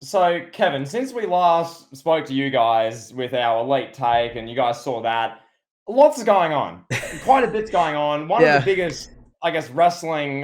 So, Kevin, since we last spoke to you guys with our elite take, and you guys saw that, lots is going on. Quite a bit's going on. One of the Yeah. biggest, I guess, wrestling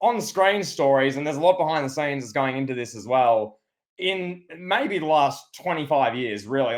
on-screen stories, and there's a lot behind the scenes that's going into this as well. In maybe the last 25 years, really,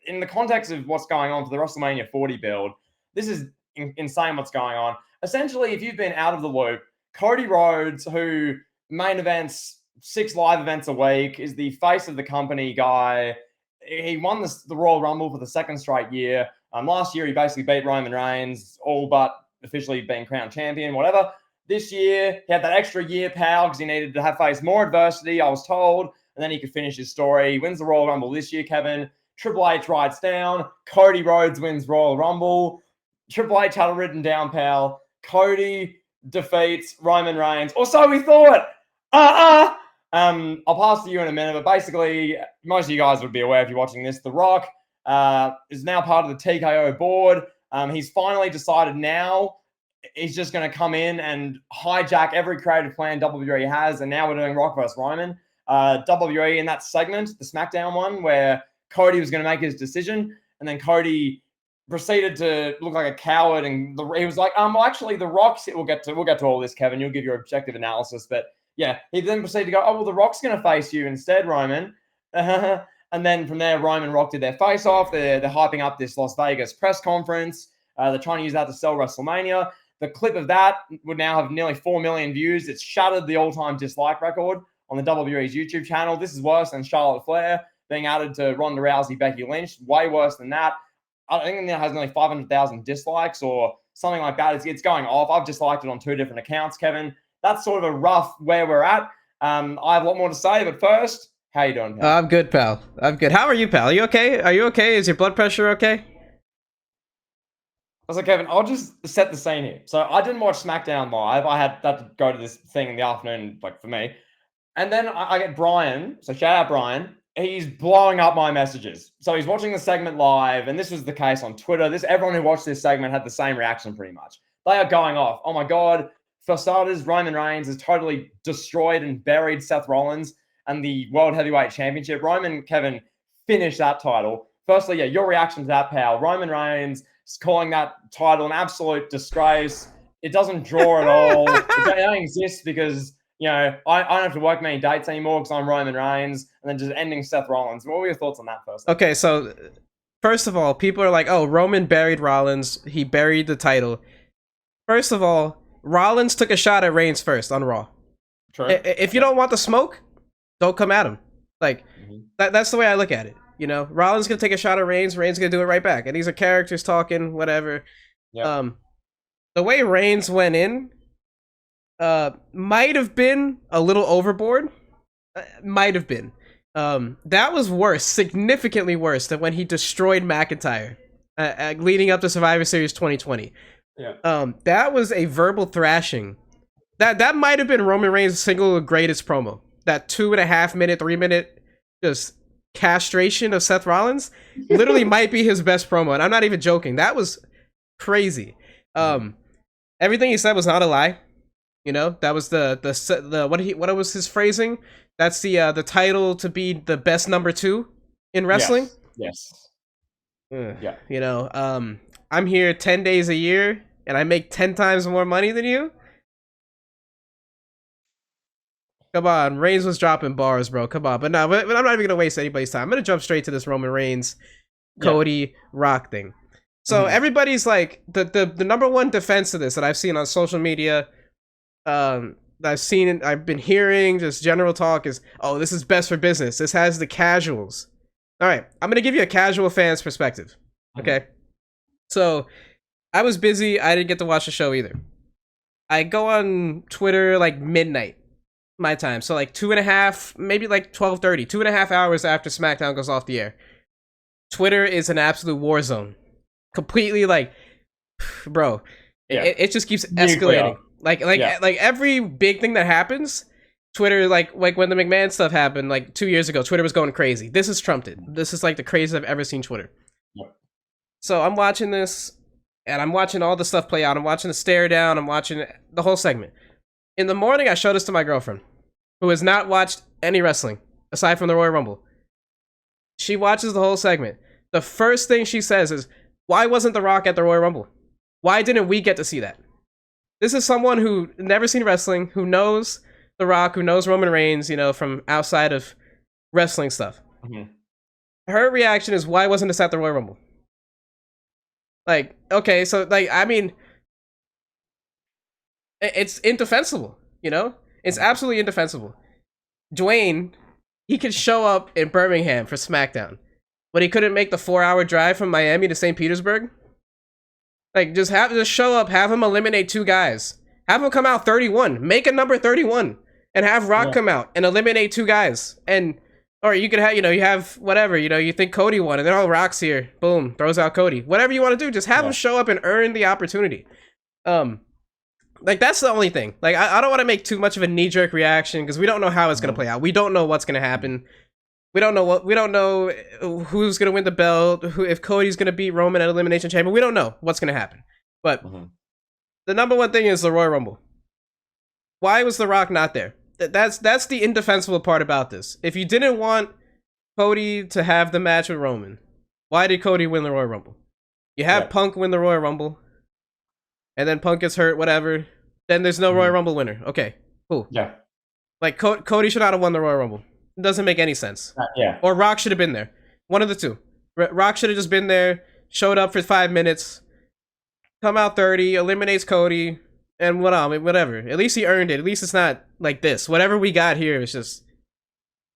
in the context of what's going on for the WrestleMania 40 build, this is insane. What's going on? Essentially, if you've been out of the loop, Cody Rhodes, who main events 6 live events a week, is the face of the company guy. He won the Royal Rumble for the second straight year. Last year, he basically beat Roman Reigns, all but officially being crowned champion, whatever. This year, he had that extra year, pal, because he needed to have faced more adversity, I was told, and then he could finish his story. He wins the Royal Rumble this year, Kevin. Triple H rides down. Cody Rhodes wins Royal Rumble. Triple H had it written down, pal. Cody defeats Roman Reigns, or so we thought. I'll pass to you in a minute, but basically, most of you guys would be aware if you're watching this. The Rock is now part of the TKO board. He's finally decided now he's just going to come in and hijack every creative plan WWE has, and now we're doing Rock versus Roman. WWE in that segment, the SmackDown one, where Cody was going to make his decision, and then Cody proceeded to look like a coward, and he was like, well, actually, The Rock's. We'll get to all this, Kevin. You'll give your objective analysis, but yeah, he then proceeded to go, oh, well, The Rock's going to face you instead, Roman. And then from there, Roman Rock did their face off. They're hyping up this Las Vegas press conference. They're trying to use that to sell WrestleMania. The clip of that would now have nearly 4 million views. It's shattered the all-time dislike record on the WWE's YouTube channel. This is worse than Charlotte Flair being added to Ronda Rousey, Becky Lynch. Way worse than that. I think it now has nearly 500,000 dislikes or something like that. It's going off. I've disliked it on 2 different accounts, Kevin. That's sort of a rough where we're at. I have a lot more to say, but first, how you doing, pal? I'm good, pal. I'm good. How are you, pal? Are you okay? Are you okay? Is your blood pressure okay? I was like, Kevin, I'll just set the scene here. So I didn't watch SmackDown live. I had that to go to this thing in the afternoon, for me. And then I get Brian. So shout out Brian. He's blowing up my messages. So he's watching the segment live, and this was the case on Twitter. Everyone who watched this segment had the same reaction pretty much. They are going off. Oh my God. For starters, Roman Reigns has totally destroyed and buried Seth Rollins and the World Heavyweight Championship. Roman, Kevin, finished that title. Firstly, yeah, your reaction to that, pal. Roman Reigns is calling that title an absolute disgrace. It doesn't draw at all. It only exists because, I don't have to work many dates anymore because I'm Roman Reigns, and then just ending Seth Rollins. What were your thoughts on that first? Okay, so first of all, people are like, oh, Roman buried Rollins. He buried the title. First of all, Rollins took a shot at Reigns first on Raw. True. If you don't want the smoke, don't come at him. That's the way I look at it. Rollins gonna take a shot at Reigns. Reigns gonna do it right back. And these are characters talking, whatever. Yep. The way Reigns went in, might have been a little overboard. Might have been. That was worse, significantly worse than when he destroyed McIntyre, leading up to Survivor Series 2020. Yeah. That was a verbal thrashing. That might have been Roman Reigns' single greatest promo. That 2.5 minute, 3 minute, just castration of Seth Rollins, literally might be his best promo, and I'm not even joking. That was crazy. Everything he said was not a lie. That was the what was his phrasing? That's the title to be the best number 2 in wrestling. Yes. Yeah. I'm here 10 days a year, and I make 10 times more money than you. Come on, Reigns was dropping bars, bro. Come on, but I'm not even gonna waste anybody's time. I'm gonna jump straight to this Roman Reigns, Cody Rock thing. So everybody's like the number one defense of this that I've seen on social media, I've been hearing just general talk is, oh, this is best for business. This has the casuals. All right, I'm gonna give you a casual fan's perspective. Okay, so I was busy. I didn't get to watch the show either. I go on Twitter like midnight my time, so like 2.5, maybe like 12:30, 2.5 hours after SmackDown goes off the air. Twitter is an absolute war zone. Completely bro, it just keeps escalating. Like every big thing that happens, Twitter, like when the McMahon stuff happened like 2 years ago, Twitter was going crazy. This is trumped it. This is like the craziest I've ever seen Twitter. Yep. So I'm watching this, and I'm watching all the stuff play out. I'm watching the stare down. I'm watching the whole segment. In the morning, I showed this to my girlfriend, who has not watched any wrestling. aside from the Royal Rumble. She watches the whole segment. The first thing she says is, why wasn't The Rock at the Royal Rumble? Why didn't we get to see that? This is someone who never seen wrestling, who knows The Rock, who knows Roman Reigns, from outside of wrestling stuff. Mm-hmm. Her reaction is, why wasn't this at the Royal Rumble? Like, okay, so, like, I mean, it's indefensible, It's absolutely indefensible. Dwayne, he could show up in Birmingham for SmackDown, but he couldn't make the 4-hour drive from Miami to St. Petersburg? Like, just show up, have him eliminate 2 guys. Have him come out 31. Make a number 31. And have Rock come out and eliminate 2 guys. Or you could have, you have whatever, you think Cody won, and then Rock's here. Boom, throws out Cody. Whatever you want to do, just have him show up and earn the opportunity. Like, that's the only thing. Like, I don't want to make too much of a knee-jerk reaction, because we don't know how it's going to play out. We don't know what's going to happen. We don't know who's going to win the belt, if Cody's going to beat Roman at Elimination Chamber. We don't know what's going to happen. But the number one thing is the Royal Rumble. Why was The Rock not there? That's the indefensible part about this. If you didn't want Cody to have the match with Roman, why did Cody win the Royal Rumble? You have Punk win the Royal Rumble, and then Punk gets hurt, whatever. Then there's no Royal Rumble winner. Okay, cool. Yeah. Like, Cody should not have won the Royal Rumble. It doesn't make any sense. Or Rock should have been there. One of the two. Rock should have just been there, showed up for 5 minutes, come out 30, eliminates Cody, and whatever. At least he earned it. At least it's not like this. Whatever we got here is just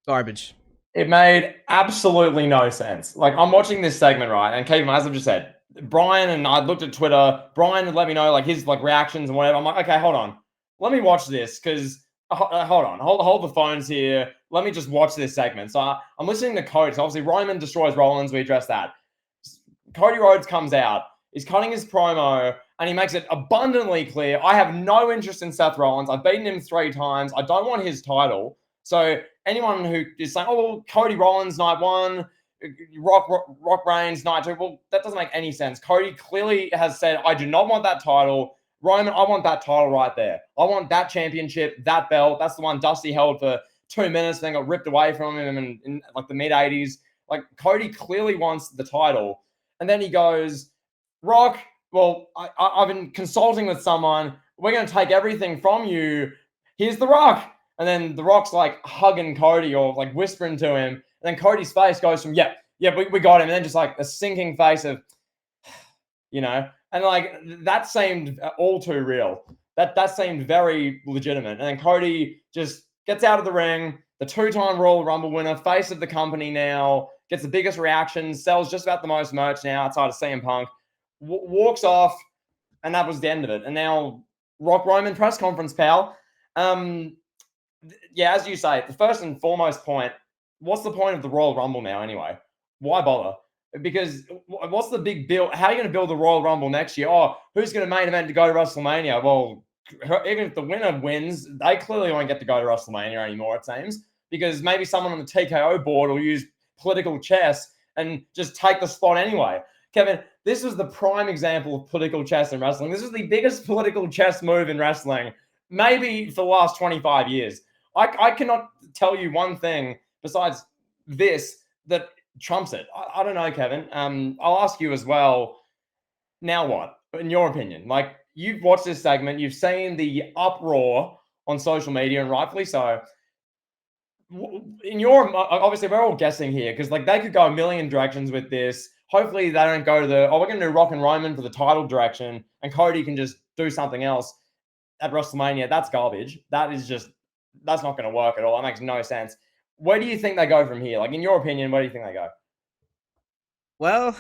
garbage. It made absolutely no sense. Like, I'm watching this segment, right? And Kevin, as I've just said, Brian, and I looked at Twitter, Brian would let me know, like, his, like, reactions and whatever. I'm like, okay, hold on. Let me watch this, because, hold on. Hold the phones here. Let me just watch this segment. So I'm listening to Cody. So obviously, Roman destroys Rollins. We addressed that. Cody Rhodes comes out. He's cutting his promo, and he makes it abundantly clear, I have no interest in Seth Rollins. I've beaten him 3 times. I don't want his title. So anyone who is saying, oh, well, Cody Rollins, night 1, Rock Reigns, night 2, well, that doesn't make any sense. Cody clearly has said, I do not want that title. Roman, I want that title right there. I want that championship, that belt. That's the one Dusty held for 2 minutes, then got ripped away from him in like the mid-80s. Like, Cody clearly wants the title. And then he goes, Rock, well, I've been consulting with someone. We're going to take everything from you. Here's The Rock. And then The Rock's like hugging Cody or like whispering to him. And then Cody's face goes from, yeah, we got him. And then just like a sinking face of, and like that seemed all too real. That seemed very legitimate. And then Cody just gets out of the ring, the 2-time Royal Rumble winner, face of the company now, gets the biggest reactions, sells just about the most merch now outside of CM Punk, walks off, and that was the end of it. And now Rock Roman press conference, pal. Yeah, as you say, the first and foremost point, what's the point of the Royal Rumble now anyway? Why bother? Because what's the big build? How are you going to build the Royal Rumble next year? Oh, who's going to main event to go to WrestleMania? Well, even if the winner wins, they clearly won't get to go to WrestleMania anymore, it seems, because maybe someone on the TKO board will use political chess and just take the spot anyway. Kevin, this was the prime example of political chess in wrestling. This was the biggest political chess move in wrestling, maybe for the last 25 years. I cannot tell you one thing besides this that trumps it. I don't know, Kevin. I'll ask you as well. Now what? In your opinion, like, you've watched this segment, you've seen the uproar on social media, and rightfully so. Obviously, we're all guessing here because like they could go a million directions with this. Hopefully, they don't go to we're going to do Rock and Roman for the title direction, and Cody can just do something else at WrestleMania. That's garbage. That's not going to work at all. That makes no sense. Where do you think they go from here? Like, in your opinion, where do you think they go? Well,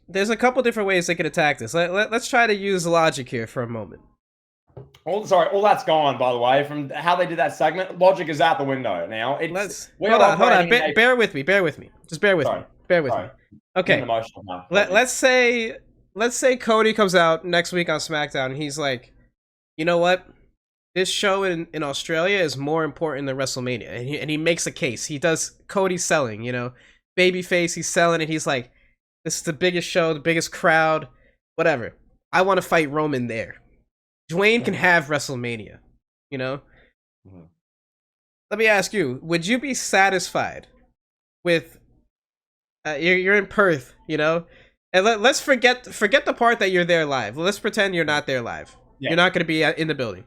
there's a couple different ways they could attack this. Let's try to use logic here for a moment. All that's gone, by the way, from how they did that segment. Logic is out the window now. Hold on. Bear with me. Just bear with me. Bear with me. Okay. Let's say Cody comes out next week on SmackDown and he's like, you know what? This show in Australia is more important than WrestleMania. And he makes a case. He does Cody selling, babyface, he's selling it. He's like, this is the biggest show, the biggest crowd, whatever. I want to fight Roman there. Dwayne can have WrestleMania, let me ask you: would you be satisfied with you're in Perth, you know, and let's forget the part that you're there live. Let's pretend you're not there live. Yeah. You're not going to be in the building.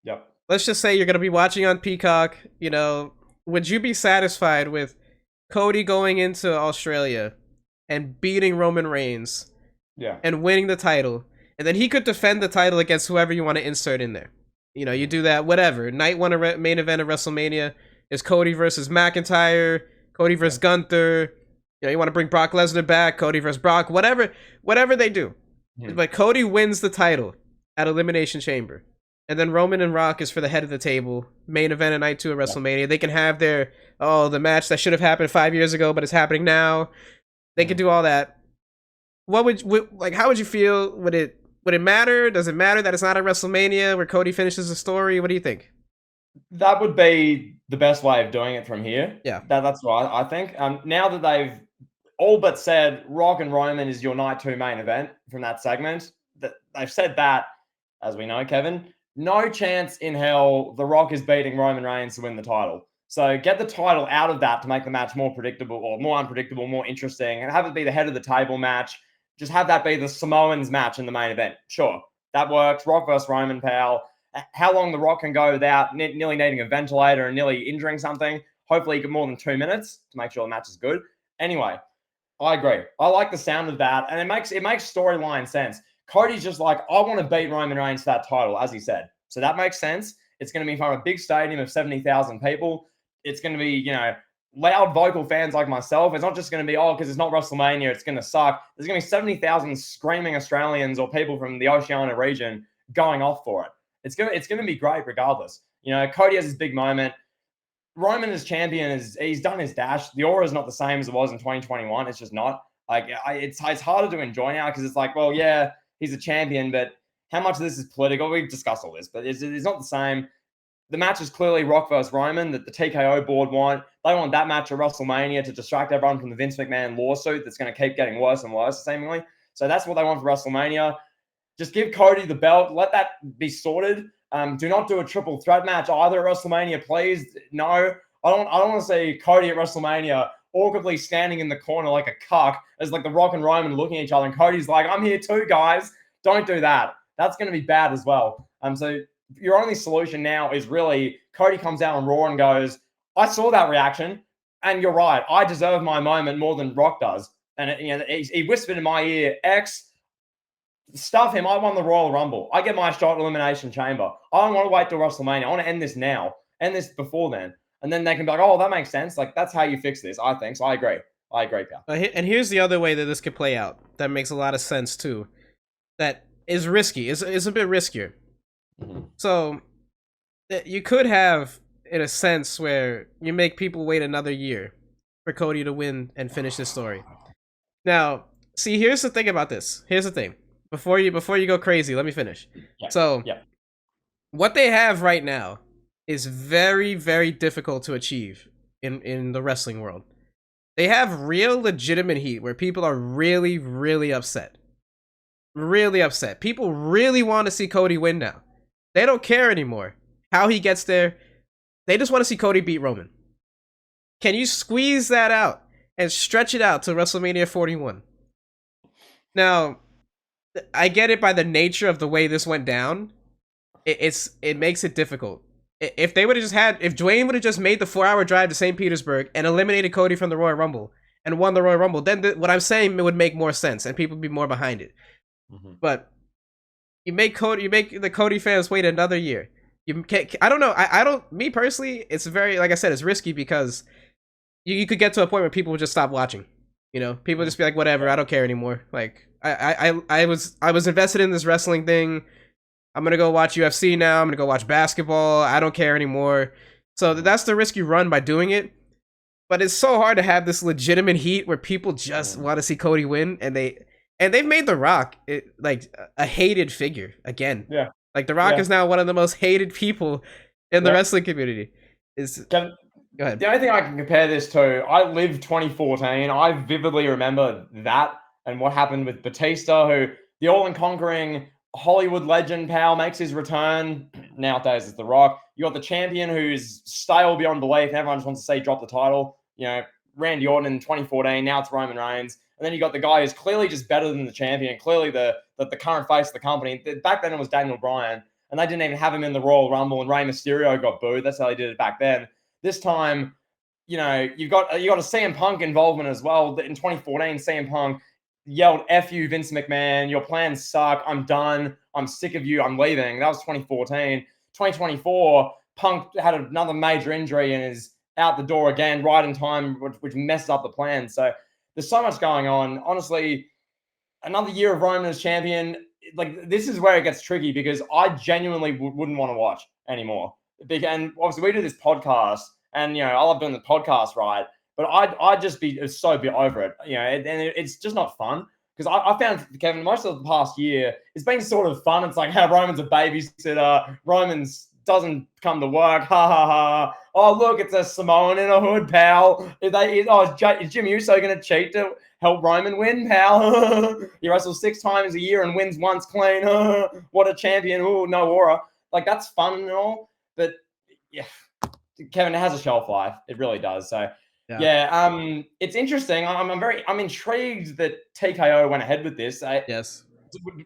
Yep. Let's just say you're going to be watching on Peacock. You know, would you be satisfied with Cody going into Australia and beating Roman Reigns? Yeah. And winning the title, and then he could defend the title against whoever you want to insert in there. You know, you do that, whatever. Night one main event of WrestleMania is Cody versus McIntyre, Cody versus Gunther. You know, you want to bring Brock Lesnar back, Cody versus Brock, whatever they do. But Cody wins the title at Elimination Chamber. And then Roman and Rock is for the head of the table. Main event of night 2 of WrestleMania. They can have their, the match that should have happened 5 years ago, but it's happening now. They can do all that. How would you feel? Would it matter? Does it matter that it's not a WrestleMania where Cody finishes the story? What do you think? That would be the best way of doing it from here. Yeah. That's right, I think. Now that they've all but said Rock and Roman is your night 2 main event from that segment, that they've said that, as we know, Kevin, no chance in hell The Rock is beating Roman Reigns to win the title. So get the title out of that to make the match more predictable or more unpredictable, more interesting, and have it be the head of the table match. Just have that be the Samoans match in the main event. Sure, that works. Rock versus Roman, pal. How long The Rock can go without nearly needing a ventilator and nearly injuring something. Hopefully, you get more than 2 minutes to make sure the match is good. Anyway, I agree. I like the sound of that, and it makes storyline sense. Cody's just like, I want to beat Roman Reigns for that title, as he said. So that makes sense. It's going to be in front of a big stadium of 70,000 people. It's going to be, loud vocal fans like myself. It's not just going to be, because it's not WrestleMania, it's going to suck. There's going to be 70,000 screaming Australians or people from the Oceania region going off for it. It's going to be great regardless. Cody has his big moment. Roman as champion, he's done his dash. The aura is not the same as it was in 2021. It's just not. It's harder to enjoy now because it's like, well, yeah, he's a champion, but how much of this is political? We've discussed all this, but it's not the same. The match is clearly Rock versus Roman that the TKO board want. They want that match at WrestleMania to distract everyone from the Vince McMahon lawsuit that's going to keep getting worse and worse, seemingly. So that's what they want for WrestleMania. Just give Cody the belt. Let that be sorted. Do not do a triple threat match either at WrestleMania, please. No, I don't want to see Cody at WrestleMania awkwardly standing in the corner like a cuck as like the Rock and Roman looking at each other. And Cody's like, I'm here too, guys. Don't do that. That's going to be bad as well. So your only solution now is really Cody comes out on Raw and goes, I saw that reaction, and you're right. I deserve my moment more than Rock does. And he whispered in my ear, X, stuff him. I won the Royal Rumble. I get my shot at Elimination Chamber. I don't want to wait till WrestleMania. I want to end this now. End this before then. And then they can be like, oh, that makes sense. Like, that's how you fix this, I think. So I agree, pal. And here's the other way that this could play out. That makes a lot of sense, too. That is risky. It's a bit riskier. Mm-hmm. So you could have, in a sense, where you make people wait another year for Cody to win and finish this story. Now, see, here's the thing about this. Here's the thing. Before you go crazy, let me finish. Yeah. So, what they have right now is very, very difficult to achieve in the wrestling world. They have real legitimate heat where people are really, really upset. Really upset. People really want to see Cody win now. They don't care anymore how he gets there. They just want to see Cody beat Roman. Can you squeeze that out and stretch it out to WrestleMania 41? Now, I get it by the nature of the way this went down. It makes it difficult. If they would have if Dwayne would have just made the 4-hour drive to St. Petersburg and eliminated Cody from the Royal Rumble and won the Royal Rumble, then what I'm saying, it would make more sense and people would be more behind it. Mm-hmm. But you make the Cody fans wait another year. I don't know. I don't. Me personally, it's very, like I said, it's risky because you could get to a point where people would just stop watching. People would just be like, whatever, I don't care anymore. Like I was invested in this wrestling thing. I'm gonna go watch UFC now. I'm gonna go watch basketball. I don't care anymore. So that's the risk you run by doing it. But it's so hard to have this legitimate heat where people just want to see Cody win, and they've made The Rock like a hated figure again. Yeah. Like The Rock is now one of the most hated people in the wrestling community. Go ahead. The only thing I can compare this to, I lived 2014. I vividly remember that and what happened with Batista, who the all-conquering Hollywood legend, pal, makes his return. Nowadays, it's The Rock. You got the champion who's stale beyond belief. Everyone just wants to say drop the title. Randy Orton in 2014. Now it's Roman Reigns. And then you got the guy who's clearly just better than the champion, clearly the current face of the company. Back then, it was Daniel Bryan, and they didn't even have him in the Royal Rumble, and Rey Mysterio got booed. That's how they did it back then. This time, you've got a CM Punk involvement as well. In 2014, CM Punk yelled, "F you, Vince McMahon. Your plans suck. I'm done. I'm sick of you. I'm leaving." That was 2014. 2024, Punk had another major injury and is out the door again, right in time, which messes up the plan. So there's so much going on. Honestly, another year of Roman as champion. Like, this is where it gets tricky because I genuinely wouldn't want to watch anymore. And obviously, we do this podcast, and I love doing the podcast, right? But I'd just be so over it, and it's just not fun. Because I found, Kevin, most of the past year, it's been sort of fun. It's like how Roman's a babysitter. Roman's doesn't come to work. Ha ha ha. Oh, look, it's a Samoan in a hood, pal. Is Jimmy Uso going to cheat to help Roman win, pal? He wrestles 6 times a year and wins once clean. What a champion. Oh, no aura. Like, that's fun and all. But, yeah, Kevin, it has a shelf life. It really does. So, yeah, it's interesting. I'm intrigued that TKO went ahead with this. Yes.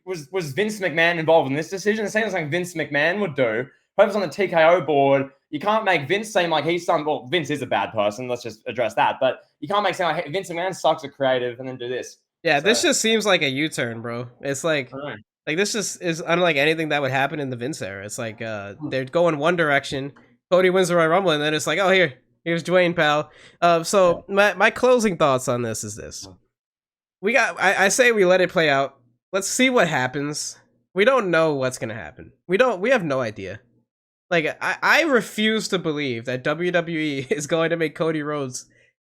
Was Vince McMahon involved in this decision? It seems like Vince McMahon would do. Whoever's on the TKO board, you can't make Vince seem like he's some. Well, Vince is a bad person. Let's just address that. But you can't make it sound like, hey, Vince McMahon sucks at creative and then do this. Yeah, so this just seems like a U-turn, bro. It's like this just is unlike anything that would happen in the Vince era. It's like they're going one direction. Cody wins the Royal Rumble, and then it's like, oh, here's Dwayne, pal. So my closing thoughts on this is this: I say we let it play out. Let's see what happens. We don't know what's gonna happen. We have no idea. Like, I refuse to believe that WWE is going to make Cody Rhodes,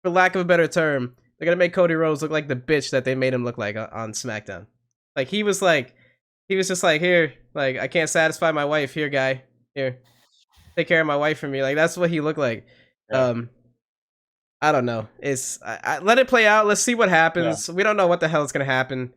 for lack of a better term, they're going to make Cody Rhodes look like the bitch that they made him look like on SmackDown. Like, he was just like, here, like, I can't satisfy my wife. Here, guy. Here. Take care of my wife for me. Like, that's what he looked like. Yeah. I don't know. I let it play out. Let's see what happens. Yeah. We don't know what the hell is going to happen.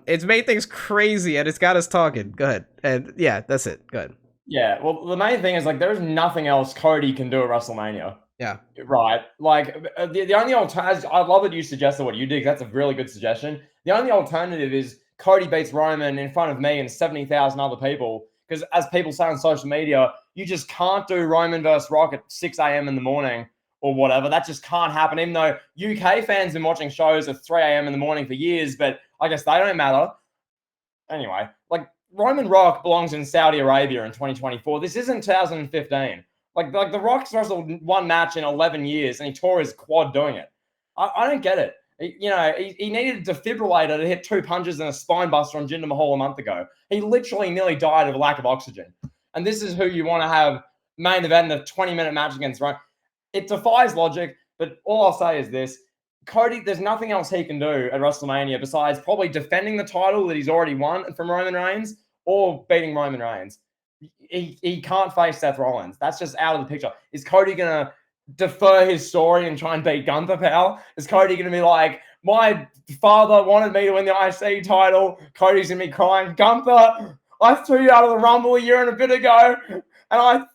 It's made things crazy, and it's got us talking. Go ahead. And, yeah, that's it. Go ahead. Yeah, well, the main thing is, like, there's nothing else Cody can do at WrestleMania. Yeah. Right? Like, the only alternative, I love that you suggested what you did, because that's a really good suggestion. The only alternative is Cody beats Roman in front of me and 70,000 other people, because as people say on social media, you just can't do Roman versus Rock at 6 a.m. in the morning or whatever. That just can't happen, even though UK fans have been watching shows at 3 a.m. in the morning for years, but I guess they don't matter. Anyway, like, Roman Rock belongs in Saudi Arabia in 2024. This isn't 2015. Like the Rock's wrestled one match in 11 years, and he tore his quad doing it. I don't get it. He needed a defibrillator to hit 2 punches and a spine buster on Jinder Mahal a month ago. He literally nearly died of a lack of oxygen. And this is who you want to have main event in a 20-minute match against Roman. It defies logic, but all I'll say is this. Cody, there's nothing else he can do at WrestleMania besides probably defending the title that he's already won from Roman Reigns or beating Roman Reigns. He can't face Seth Rollins. That's just out of the picture. Is Cody going to defer his story and try and beat Gunther, pal? Is Cody going to be like, my father wanted me to win the IC title? Cody's going to be crying, Gunther, I threw you out of the Rumble a year and a bit ago, and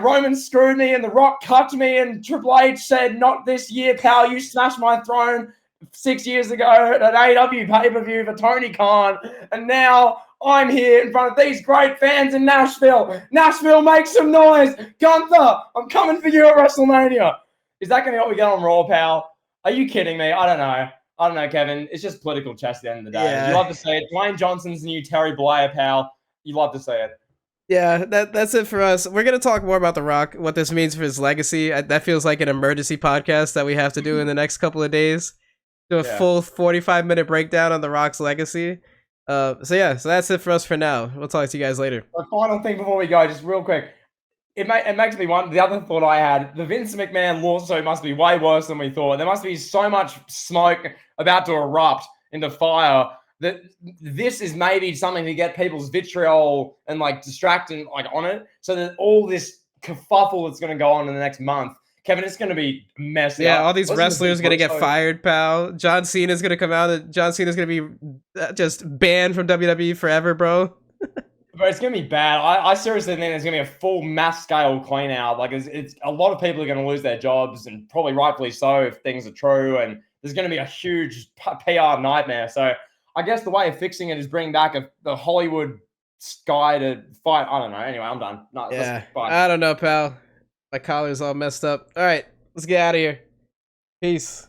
Roman screwed me and The Rock cucked me and Triple H said, not this year, pal. You smashed my throne 6 years ago at an AEW pay-per-view for Tony Khan. And now I'm here in front of these great fans in Nashville. Nashville, make some noise. Gunther, I'm coming for you at WrestleMania. Is that going to be what we get on Raw, pal? Are you kidding me? I don't know, Kevin. It's just political chess at the end of the day. Yeah. You love to see it. Dwayne Johnson's the new Terry Bollea, pal. You love to see it. Yeah, that's it for us. We're going to talk more about The Rock, what this means for his legacy. That feels like an emergency podcast that we have to do in the next couple of days. Do a full 45-minute breakdown on The Rock's legacy. So that's it for us for now. We'll talk to you guys later. The final thing before we go, just real quick. It makes me wonder, the other thought I had, the Vince McMahon lawsuit must be way worse than we thought. There must be so much smoke about to erupt into fire that this is maybe something to get people's vitriol and like distract and like on it, so that all this kerfuffle that's going to go on in the next month Kevin, it's going to be messy. Yeah, all these Listen to wrestlers Big gonna get Bro. fired, pal. John Cena's gonna come out. And John Cena's gonna be just banned from WWE forever, bro. But it's going to be bad. I seriously think there's going to be a full mass scale clean out. Like, it's a lot of people are going to lose their jobs, and probably rightfully so if things are true. And there's going to be a huge PR nightmare. So I guess the way of fixing it is bringing back the Hollywood guy to fight. I don't know. Anyway, I'm done. No, Yeah, bye. I don't know, pal. My collar's all messed up. All right, let's get out of here. Peace.